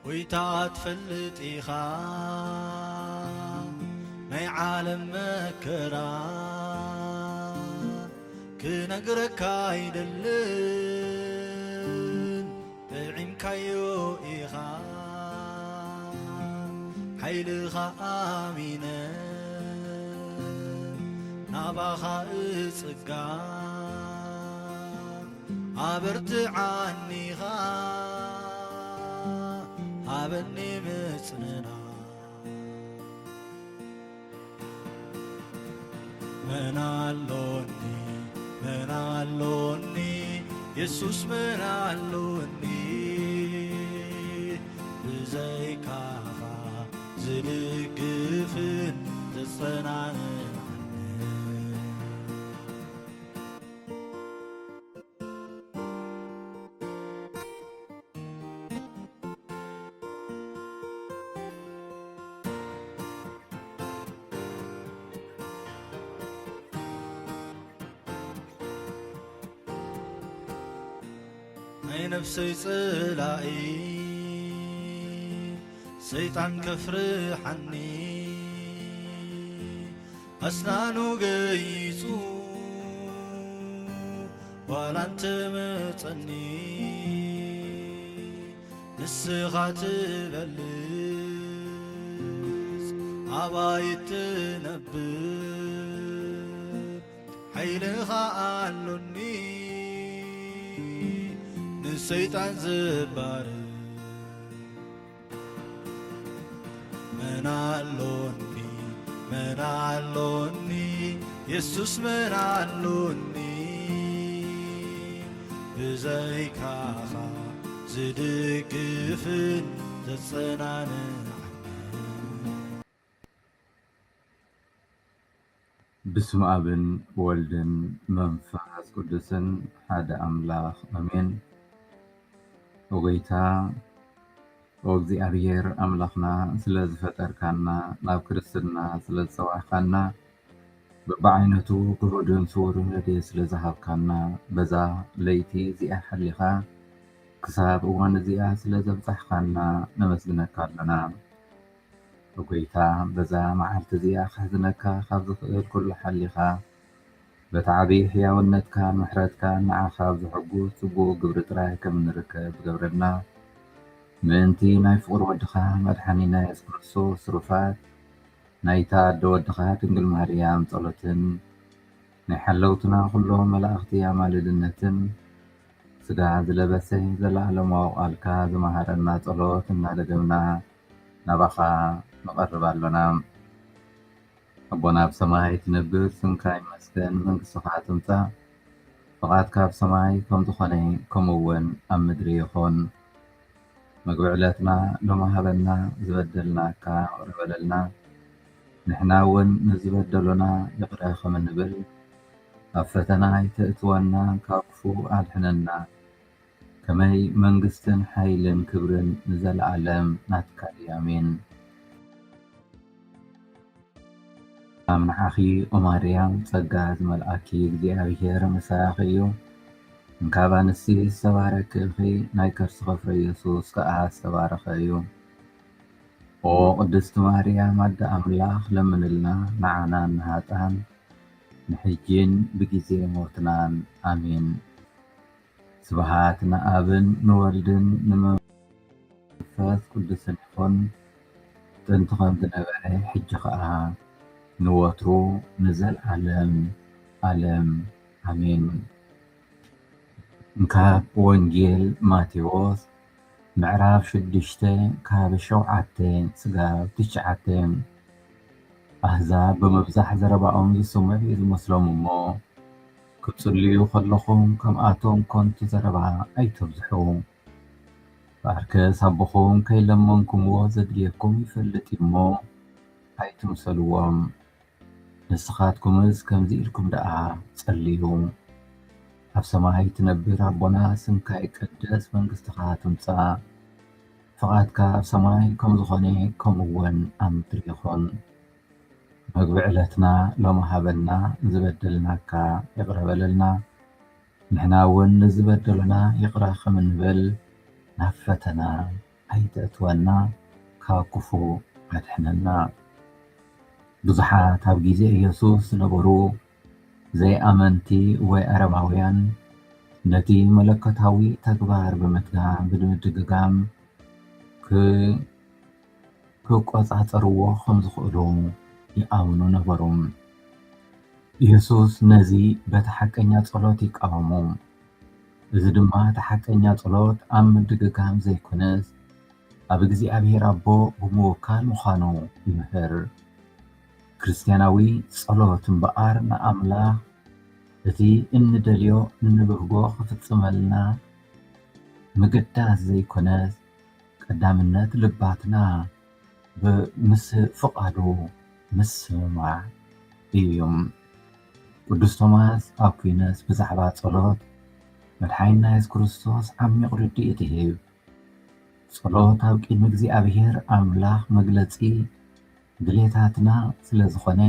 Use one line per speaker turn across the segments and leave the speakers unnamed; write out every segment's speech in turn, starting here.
ويتات فلتيخا ناي عالم مكرا كنقرك عيدلن بعين كايو إيخا حيلخا آمينة ناباخا إسقا عبرت عنيخا عبني مصننا من علوني يسوس من علوني بزي كافا زلقفن تصنعن أي نفسي صلائي سيطان كفرحني أسنانو قيسو ولا انت متني نسخات بلس عبايت نبب حيلخا علوني الشيطان زبار من علوني يسوس من علوني بزي كاخا زدقفن تتصنعن
بسم أبن ولدن منفعس قدسن هذا أملاخ أمين وغيتا وغزي أرير أملاخنا سلز فتركانا ناب كرسلنا سلز سواحكانا ببعينتو كرودن سورن لدي سلز هابكانا بزا ليتي زي أحليخا كساب وغان زي سلز بزحكانا نمسلنكالنا وغيتا بزا معالت زي خزنكا خابزة كل حليخا بتعبي حياونتك محرتك نعاخا بزحقو سبو قبرت رايك من ركب قبرنا منتي نايفور ودخا مدحانينا يسكرسو سرفات نايتا دو ودخا تنقل مريم صلتن نحلوتنا كلهم ملاختي عمالدنتن سقا زلبسي زلالم وقالكا زمهرنا صلوت نادقمنا نبخا نقرب لنا أبونا بسماي تنبر سمكاي مسكن من قصفات امتا فقات كاب سماي كم تخني كمون أم مدري يخون مقبعلاتنا لما هبنا زبدلنا كا وربللنا نحناون نزبدلنا يقرأ خمن نبل أفتنا يتأتونا كافو ألحننا كمي منقستن حيلن كبرن نزل عالم ناتكا يامين أمن أخي أماريام صقاز ملأكي እግዚአብሔር مساخيو እንካባ ንሲ ዝተባረክኺ ናይ ከርሲ ኸፍረ ኢየሱስ ከዓ ዝተባረኸ እዩ ኦ ቅድስቲ ማርያም ኣደ ኣምላኽ ለምንልና ንዓና ንሃጣን ንሕጂን ብጊዜ ሞትናን ኣሚን ስብሃት ንኣብን ንወልድን ንመንፈስ ቅዱስን ይኹን ጥንቲ ከም ዝነበረ ሕጂ ከዓ ንወትሩ ንዘለዓለም ዓለም ኣሜን። ካብ ወንጌል ማቴዎስ ምዕራፍ 6 ካብ 7 ስጋብ 9 ኣህዛብ በመብዛሕ ዘረባኦም ዝስምዑ ዝመስሎም እሞ ክጽልዩ ከለኹም ከምኣቶም ኮንቲ ዘረባ ኣይተብዝሑ ባርከስ ኣቦኹም ከይለመንኩምዎ ዘድልየኩም ይፈልጥ እሞ ኣይትምሰልዎም ንስኻትኩምስ ከምዚ ኢልኩም ደኣ ጸልዩ ኣብ ሰማይ ትነብር ኣቦና ስምካ ይቅደስ መንግሥትኻ ትምጻእ ፈቓድካ ኣብ ሰማይ ከም ዝኾነ ከምኡውን ኣብ ምድሪ ይኹን ምግቢ ዕለትና ሎሚ ሃበና ዝበደልናካ ይቕረ በለልና ንሕና እውን ንዝበደሉና ይቕረ ከም እንብል ናብ ፈተና ኣይተእትወና ካብ ክፉእ ኣድሕነና። ብዙሓት ኣብ ግዜ ኢየሱስ ዝነበሩ ዘይኣመንቲ ወይ ኣረማውያን ነቲ መለኮታዊ ተግባር ብምድግጋም ክቆፃፀርዎ ከም ዝኽእሉ ይኣምኑ ነበሩ። ኢየሱስ ነዚ በቲ ሓቀኛ ጸሎት ይቃወሙ። እዚ ድማ እቲ ሓቀኛ ጸሎት ኣብ ምድግጋም ዘይኮነስ ኣብ እግዚኣብሔር ኣቦ ብምውካል ምዃኑ ይምህር። ክርስትያናዊ ጸሎት እምበኣር ንኣምላኽ እቲ እንደልዮ እንብህጎ ክፍጽመልና ምግዳስ ዘይኮነስ ቀዳምነት ልባትና ብምስ ፍቓዱ ምስማዕ እዩ። ቅዱስ ቶማስ ኣኩይነስ ብዛዕባ ጸሎት መድሓኒትና ኢየሱስ ክርስቶስ ዓሚቕ ርድኢት ይህብ። ጸሎት ኣብ ቅድሚ እግዚኣብሔር ኣምላኽ መግለጺ ድሌታትና ስለ ዝኾነ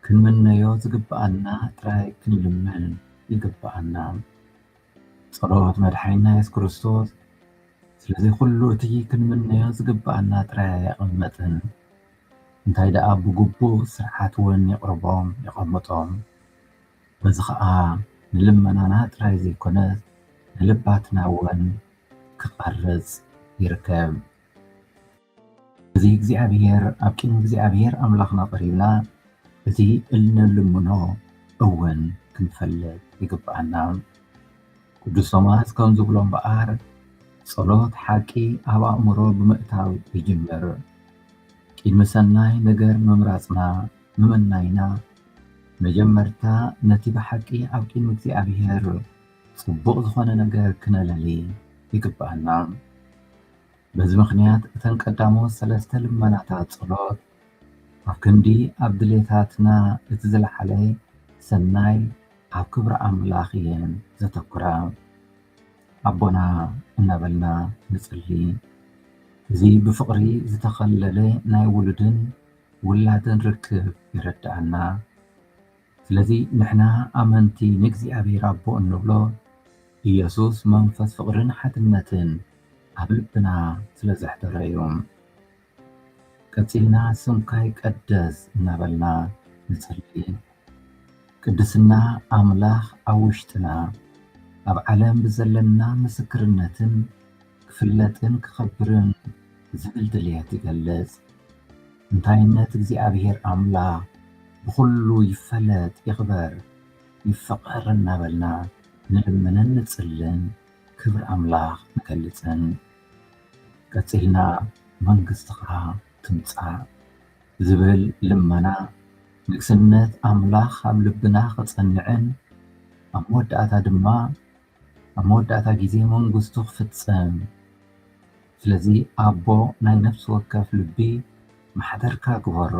ክንምነዮ ዝግብኣና ጥራይ ክንልመን ይግብኣና። ጸሎት መድሓኒትና ኢየሱስ ክርስቶስ ስለዚ ኩሉ እቲ ክንምነዮ ዝግብኣና ጥራይ ኣይቕመጥን፣ እንታይ ደኣ ብግቡእ ስርዓት እውን ይቐምጦም። በዚ ከዓ ንልመናና ጥራይ ዘይኮነስ ንልባትና እውን ክቐርጽ ይርከብ። እዚ እግዚኣብሔር ኣብ ቅድሚ እግዚኣብሔር ኣምላኽና ቀሪብና እቲ እንልምኖ እውን ክንፈልጥ ይግብኣና። ቅዱስ ቶማስ ከም ዝብሎ እምበኣር ጸሎት ሓቂ ኣብ ኣእምሮ ብምእታው ይጅምር። ቅድሚ ሰናይ ነገር ምምራጽና ምምናይና መጀመርታ ነቲ ብሓቂ ኣብ ቅድሚ እግዚኣብሔር ጽቡቕ ዝኾነ ነገር ክነለሊ ይግብኣና። በዚ ምኽንያት እተን ቀዳሞት 3 ልመናታት ጸሎት ኣብ ክንዲ ኣብ ድሌታትና እቲ ዝለዓለ ሰናይ ኣብ ክብሪ ኣምላኽ እየን ዘተኩራ። ኣቦና እናበልና ንጽሊ። እዚ ብፍቕሪ ዝተኸለለ ናይ ውሉድን ውላድን ርክብ ይረድኣና። ስለዚ ንሕና ኣመንቲ ንእግዚኣብሔር ኣቦ እንብሎ ኢየሱስ መንፈስ ፍቕርን ሓድነትን ኣብ ልብና ስለ ዘሕደረ እዩ። ቀፂልና ስምካ ይቀደስ እናበልና ንጽሊ። ቅድስና ኣምላኽ ኣብ ውሽጥና ኣብ ዓለም ብዘለና ምስክርነትን ክፍለጥን ክኸብርን ዝብል ድልየት ይገልጽ። እንታይነት እግዚኣብሔር ኣምላኽ ብኩሉ ይፈለጥ ይኽበር ይፍቐር እናበልና ንልምንን ንጽልን ክብሪ ኣምላኽ ንገልጽን። ቀፂልና መንግሥትኻ ትምጻእ ዝብል ልመና ንግስነት ኣምላኽ ኣብ ልብና ክጸንዕን ኣብ መወዳእታ ግዜ መንግሥቱ ክፍጸም። ስለዚ ኣቦ ናይ ነፍሲ ወከፍ ልቢ ማሕደርካ ግበሮ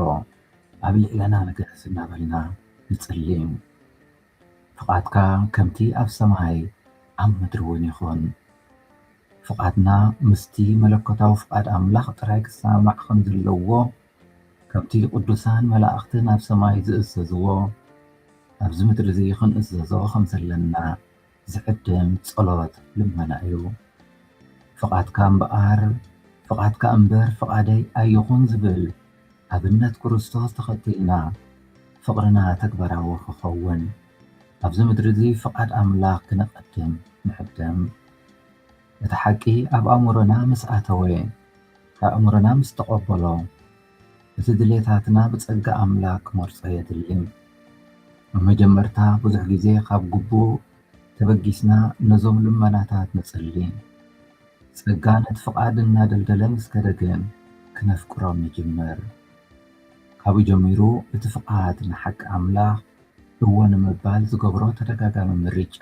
ኣብ ልዕለና ንገስ እናበልና ንጽሊ። ፍቓድካ ከምቲ ኣብ ሰማይ ኣብ ምድሪ እውን ይኹን። ፍቓድና ምስቲ መለኮታዊ ፍቓድ ኣምላኽ ጥራይ ክሰማዕ ከም ዘለዎ ከምቲ ቅዱሳን መላእኽቲ ናብ ሰማይ ዝእዘዝዎ ኣብዚ ምድሪ እዚ ክንእዘዞ ከም ዘለና ዝዕድም ጸሎት ልመና እዩ። ፍቓድካ እምበር ፍቓደይ ኣይኹን ዝብል ኣብነት ክርስቶስ ተኸቲልና ፍቕርና ተግባራዊ ክኸውን ኣብዚ ምድሪ እዚ ፍቓድ ኣምላኽ ክነቐድም ንዕድም። እቲ ሓቂ ኣብ ኣእምሮና ምስ ኣተወ ካብ ኣእምሮና ምስ ተቐበሎ እቲ ድሌታትና ብጸጋ ኣምላኽ ክመርጾ የድሊ። ኣብ መጀመርታ ብዙሕ ግዜ ካብ ግቡእ ተበጊስና ነዞም ልመናታት ንጽሊ። ጸጋ ነቲ ፍቓድ እናደልደለ ምስ ከደግን ክነፍቅሮም ይጅምር። ካብኡ ጀሚሩ እቲ ፍቓድ ንሓቂ ኣምላኽ እወ ንምባል ዝገብሮ ተደጋጋሚ ምርጫ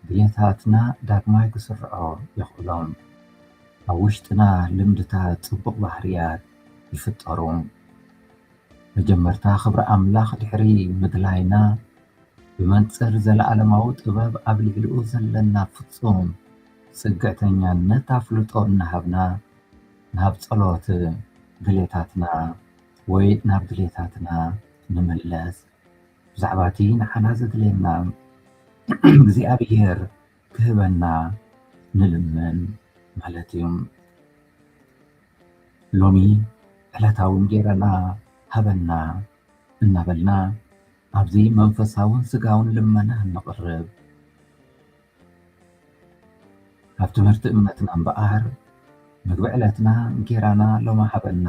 ድሌታትና ዳግማይ ክስርዖ ይኽእሎም። ኣብ ውሽጥና ልምድታት ጽቡቕ ባህርያት ይፍጠሩ። መጀመርታ ክብሪ ኣምላኽ ድሕሪ ምድላይና ብመንጽር ዘለዓለማዊ ጥበብ ኣብ ልዕሊኡ ዘለና ፍጹም ጽግዕተኛነት ኣፍልጦ እናሃብና ናብ ጸሎት ድሌታትና ወይ ናብ ድሌታትና ንምለስ። ብዛዕባ እቲ ንዓና ዘድልየና እግዚኣብሔር ክህበና ንልመን ማለት እዩ። ሎሚ ዕለታውን ጌረና ሃበና እናበልና ኣብዚ መንፈሳውን ስጋውን ልመና እንቕርብ። ኣብ ትምህርቲ እምነትና እምበኣር ምግቢ ዕለትና ጌራና ሎማ ሃበና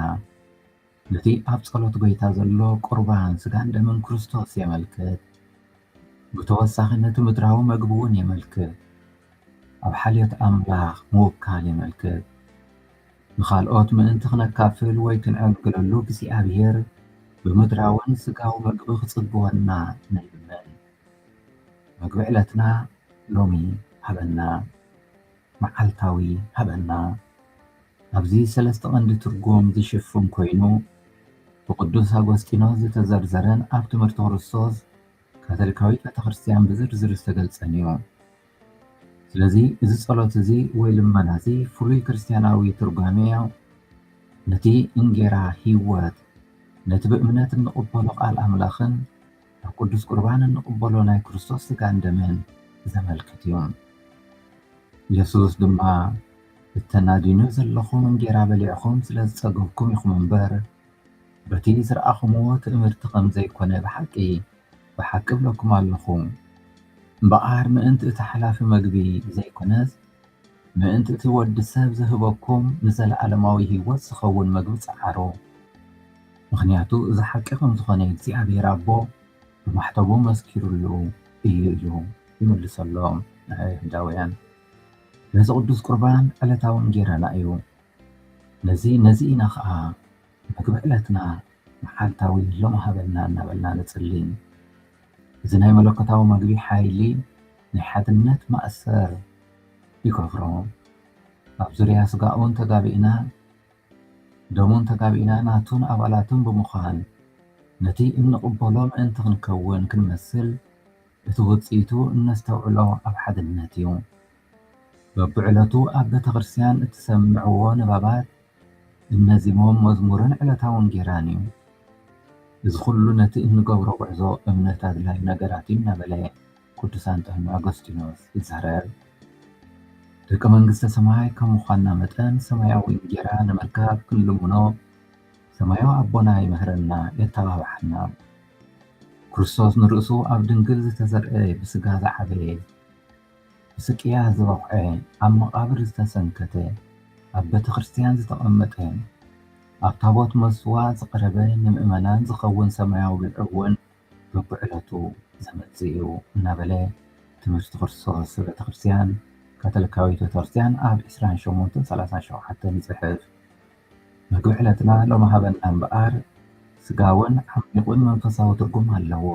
ነቲ ኣብ ጸሎት ጎይታ ዘሎ ቁርባን ስጋን ደምን ክርስቶስ የመልክት። ብተወሳኺ ነቲ ምድራዊ መግቢ እውን የመልክት። ኣብ ሓልዮት ኣምላኽ ምውካል የመልክት። ንኻልኦት ምእንቲ ክነካፍል ወይ ክንዕግለሉ እግዚኣብሔር ብምድራውን ስጋዊ መግቢ ክጽብወና ንልምን። ምግቢ ዕለትና ሎሚ ሃበና፣ መዓልታዊ ሃበና። ኣብዚ ሰለስተ ቀንዲ ትርጉም ዝሽፍን ኮይኑ ብቅዱስ ኣጎስጢኖስ ዝተዘርዘረን ኣብ ትምህርቲ ክርስቶስ ካቶሊካዊት ቤተክርስትያን ብዝርዝር ዝተገልጸን እዩ። ስለዚ እዚ ጸሎት እዚ ወይ ልመና እዚ ፍሉይ ክርስትያናዊ ትርጓሜ ነቲ እንጌራ ህይወት ነቲ ብእምነት እንቕበሎ ቃል ኣምላኽን ኣብ ቅዱስ ቁርባን እንቕበሎ ናይ ክርስቶስ ስጋን ደምን ዘመልክት እዩ። ኢየሱስ ድማ እተናዲኑ ዘለኹም እንጌራ በሊዕኹም ስለ ዝጸገብኩም ኢኹም እምበር በቲ ዝረኣኹምዎ ትእምርቲ ከም ዘይኮነ ብሓቂ ብለኩም ኣለኹ። እምበኣር ምእንቲ እቲ ሓላፊ መግቢ ዘይኮነስ ምእንቲ እቲ ወዲ ሰብ ዝህበኩም ንዘለኣለማዊ ህይወት ዝኸውን መግቢ ጸዓሮ። ምክንያቱ እዚ ሓቂ ከም ዝኾነ እግዚኣብሔር ኣቦ ብማሕተቡ መስኪሩሉ እዩ ኢሉ ይምልሰሎም ኣይሁዳውያን። ነዚ ቅዱስ ቁርባን ዕለታውን ጌረና እዩ። ነዚ ኢና ከዓ ምግቢ ዕለትና መዓልታዊ ሎሚ ሃበና እናበልና ንጽሊ። እዚ ናይ መለኮታዊ መግቢ ሓይሊ ናይ ሓድነት ማእሰር ይገብሮ። ኣብ ዙርያ ስጋኡን ተጋቢእና ደሙን ተጋቢእና ናቱን ኣባላቱን ብምዃን ነቲ እንቕበሎ ምእንቲ ክንከውን ክንመስል እቲ ውፅኢቱ እነስተውዕሎ ኣብ ሓድነት እዩ። በብዕለቱ ኣብ ቤተ ክርስቲያን እትሰምዕዎ ንባባት እነዚሞም መዝሙርን ዕለታውን ጌራን እዩ። እዚ ኩሉ ነቲ እንገብሮ ጉዕዞ እምነት ኣድላይ ነገራት እዩ እናበለ ቅዱስ አንጦኒ ኣጎስጢኖስ ይዛረብ። ደቂ መንግስተ ሰማይ ከም ምዃንና መጠን ሰማያዊ እንጌራ ንምርካብ ክንልምኖ ሰማያዊ ኣቦና ይምህረና የተባብሐና። ክርስቶስ ንርእሱ ኣብ ድንግል ዝተዘርአ ብስጋ ዝዓበየ ብስቅያ ዝበቕዐ ኣብ መቓብር ዝተሰንከተ ኣብ ቤተ ክርስቲያን ዝተቐመጠ ኣብ ታቦት መስዋ ዝቐረበ ንምእመናን ዝኸውን ሰማያዊ ብልዒ እውን በብዕለቱ ዘመጽእ እዩ እናበለ ትምህርቲ ክርስቶስ ቤተ ክርስቲያን ካቶሊካዊት ቤተ ክርስቲያን ኣብ 2837 ይጽሕፍ። ምግቢ ዕለትና ሎሚ ሃበና እምበኣር ስጋውን ዓሚቑን መንፈሳዊ ትርጉም ኣለዎ።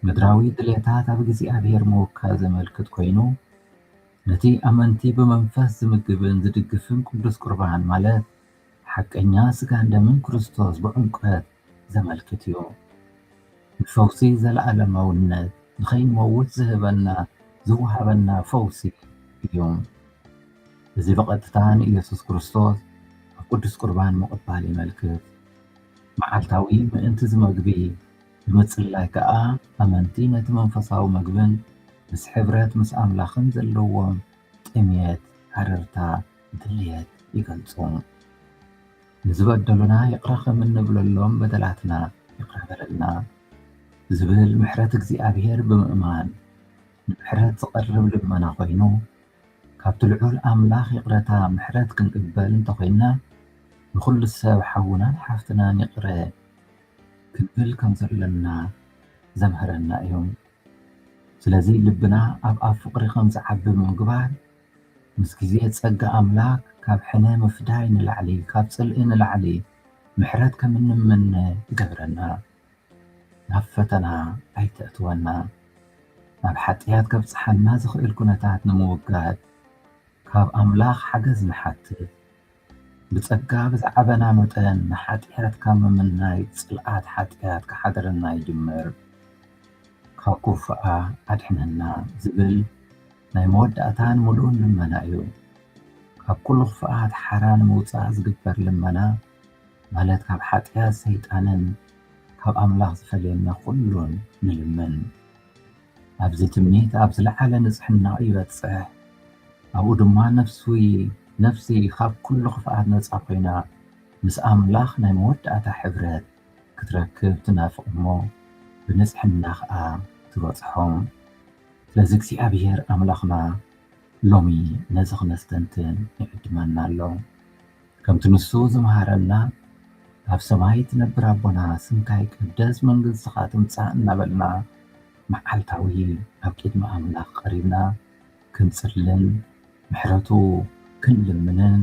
ምድራዊ ድሌታት ኣብ እግዚኣብሔር ምውካል ዘመልክት ኮይኑ ነቲ ኣመንቲ ብመንፈስ ዝምግብን ዝድግፍን ቅዱስ ቁርባን ማለት ሓቀኛ ስጋን ደምን ክርስቶስ ብዕምቀት ዘመልክት እዩ። ንፈውሲ ዘለኣለማውነት ንኸይንመውት ዝህበና ዝወሃበና ፈውሲ እዩ። እዚ ብቐጥታ ንኢየሱስ ክርስቶስ ኣብ ቅዱስ ቁርባን ምቕባል ይመልክት። መዓልታዊ ምእንቲ ዝመግቢ ብምጽላይ ከዓ ኣመንቲ ነቲ መንፈሳዊ መግብን ምስ ሕብረት ምስ ኣምላኽን ዘለዎም ጥምየት፣ ሓረርታ፣ ድልየት ይገልጹ። ንዝበደሉና ይቕረ ከም እንብለሎም በደላትና ይቕረ በለልና ዝብል ምሕረት እግዚኣብሔር ብምእማን ንምሕረት ዝቐርብ ልመና ኮይኑ ካብቲ ልዑል ኣምላኽ ይቕረታ ምሕረት ክንቅበል እንተኮይንና ንኹሉ ሰብ ሓውናን ሓፍትናን ይቕረ ክንብል ከም ዘለና ዘምህረና እዩ። ስለዚ ልብና ኣብ ፍቕሪ ከም ዝዓቢ ምግባር ምስ ግዜ ጸጋ ኣምላክ ካብ ሕነ ምፍዳይ ንላዕሊ ካብ ጽልኢ ንላዕሊ ምሕረት ከም እንምነ ይገብረና። ናብ ፈተና ኣይተእትወና። ናብ ሓጢኣት ከብጽሓና ዝኽእል ኩነታት ንምውጋድ ካብ ኣምላኽ ሓገዝ ንሓትት። ብጸጋ ብዝዓበና መጠን ንሓጢኣት ካብ ምምናይ ጽልኣት ሓጢኣት ክሓደረና ይጅምር። ካብ ኩፍኣ ኣድሕነና ዝብል ናይ መወዳእታን ምሉእን ልመና እዩ። ካብ ኩሉ ክፍኣት ሓራ ንምውፃእ ዝግበር ልመና ማለት ካብ ሓጢኣት ሰይጣንን ካብ ኣምላኽ ዝፈልየና ኩሉን ንልምን። ኣብዚ ትምኒት ኣብ ዝለዓለ ንጽሕና ይበጽሕ። ኣብኡ ድማ ነፍሲ ካብ ኩሉ ክፍኣት ነፃ ኮይና ምስ ኣምላኽ ናይ መወዳእታ ሕብረት ክትረክብ ትናፍቕ እሞ ብንጽሕና ኸዓ ትበጽሖም። ስለዚ እግዚኣብሔር ኣምላኽና ሎሚ ነዚ ኽነስተንትን ይዕድመና ኣሎ። ከምቲ ንሱ ዝመሃረና ኣብ ሰማይ ትነብር ኣቦና ስምካ ይቅደስ መንግሥትኻ ትምጻእ እናበልና መዓልታዊ ኣብ ቅድሚ ኣምላኽ ቀሪብና ክንጽልን ምሕረቱ ክንልምንን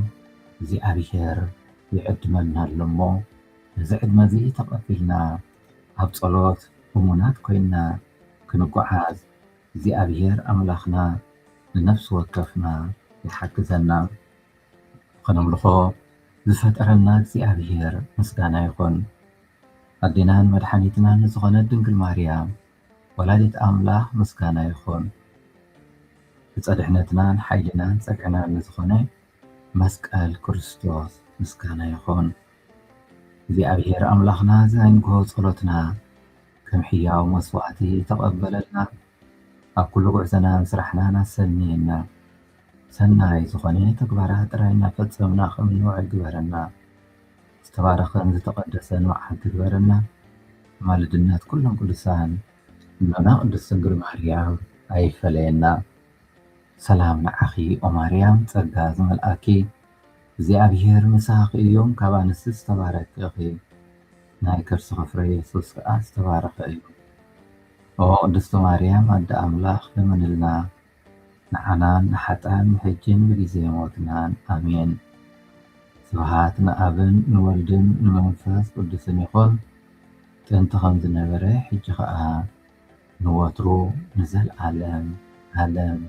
እግዚኣብሔር ይዕድመና ኣሎ እሞ ነዚ ዕድመ እዚ ተቐቢልና ኣብ ጸሎት እሙናት ኮይንና ክንጓዓዝ እግዚኣብሔር ኣምላኽና ንነፍሲ ወከፍና ይሓግዘና። ኸነምልኾ ዝፈጠረና እግዚኣብሔር ምስጋና ይኹን። ኣዴናን መድሓኒትናን ዝኾነት ድንግል ማርያም ወላዲት ኣምላኽ ምስጋና ይኹን። ብጸድሕነትናን ሓይልናን ጸግዕናን ዝኾነ መስቀል ክርስቶስ ምስጋና ይኹን። እግዚኣብሔር ኣምላኽና ዘንግሆ ጸሎትና ከም ሕያው መስዋዕቲ ተቐበለልና። ኣብ ኩሉ ጉዕዘናን ስራሕናን ኣሰንየና። ሰናይ ዝኾነ ተግባራት ጥራይ እናፈጸምና ከም ንውዕል ግበረና። ዝተባረኸን ዝተቐደሰን መዓልቲ ግበረና። ማልድነት ኩሎም ቅዱሳን እኖና ቅድስት ድንግል ማርያም ኣይፈለየና። ሰላም ንዓኺ ኦ ማርያም ጸጋ ዝመልአኪ እግዚኣብሔር ምሳኺ እዮም ካብ ኣንስቲ ዝተባረኪ ኢኺ ናይ ከርስኺ ፍሬ ኢየሱስ ከዓ ዝተባረኸ እዩ። ኦ ቅድስቲ ማርያም ኣደ ኣምላኽ ለመንልና ንዓናን ንሓጣን ሕጅን ብጊዜ ሞትናን ኣሜን። ስብሃት ንኣብን ንወልድን ንመንፈስ ቅዱስን ይኹን ጥንቲ ከም ዝነበረ ሕጂ ከዓ ንወትሩ ንዘለዓለም ዓለም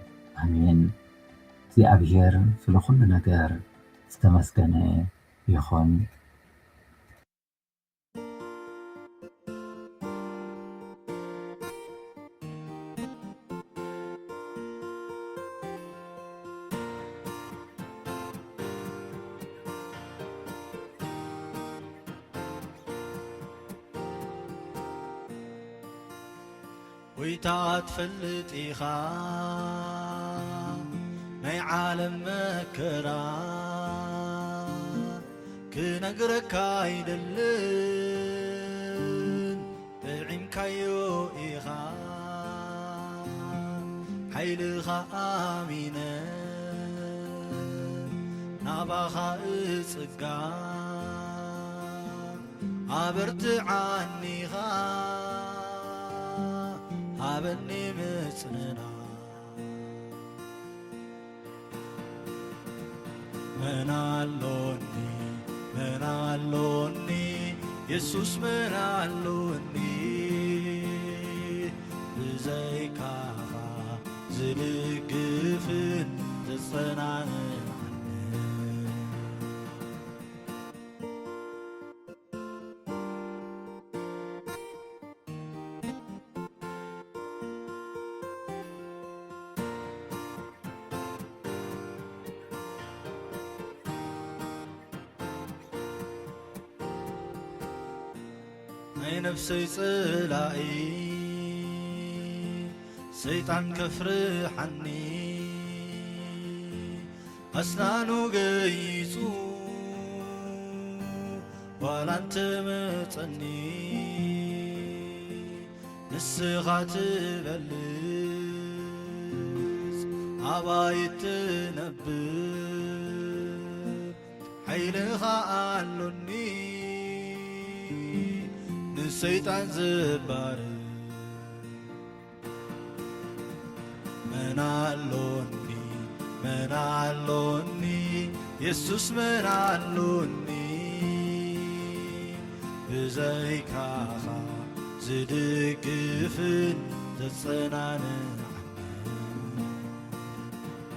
ኣሜን። እግዚኣብሔር ስለኩሉ ነገር ዝተመስገነ ይኹን።
ወይታ ትፈልጥ ኢኻ ናይ ዓለም መከራ ክነግረካ ኣይደልን ጥዒምካዮ ኢኻ ሓይልኻ ኣሚነ ናባኻ እጽጋ ኣበርትዓኒ ኢኻ ሃበኒ ምጽንና ምናሎኒ ምናሎኒ ኢየሱስ ምናሎኒ ብዘይካኻ ዝልግፍን ዝጸናንን ናይ ነፍሰይ ጽላኢ ሰይጣን ከፍርሐኒ ኣስናኑ ገይጹ ዋላ እንትመጸኒ ንስኻ ትበልጽ ኣባይ ትነብር ሓይልኻ ኣሎኒ ንሰይጣን ዝባር ምናሎኒ ምናሎኒ ኢየሱስ ምናሎኒ ብዘይካኻ ዝድግፍን ዘጸናንን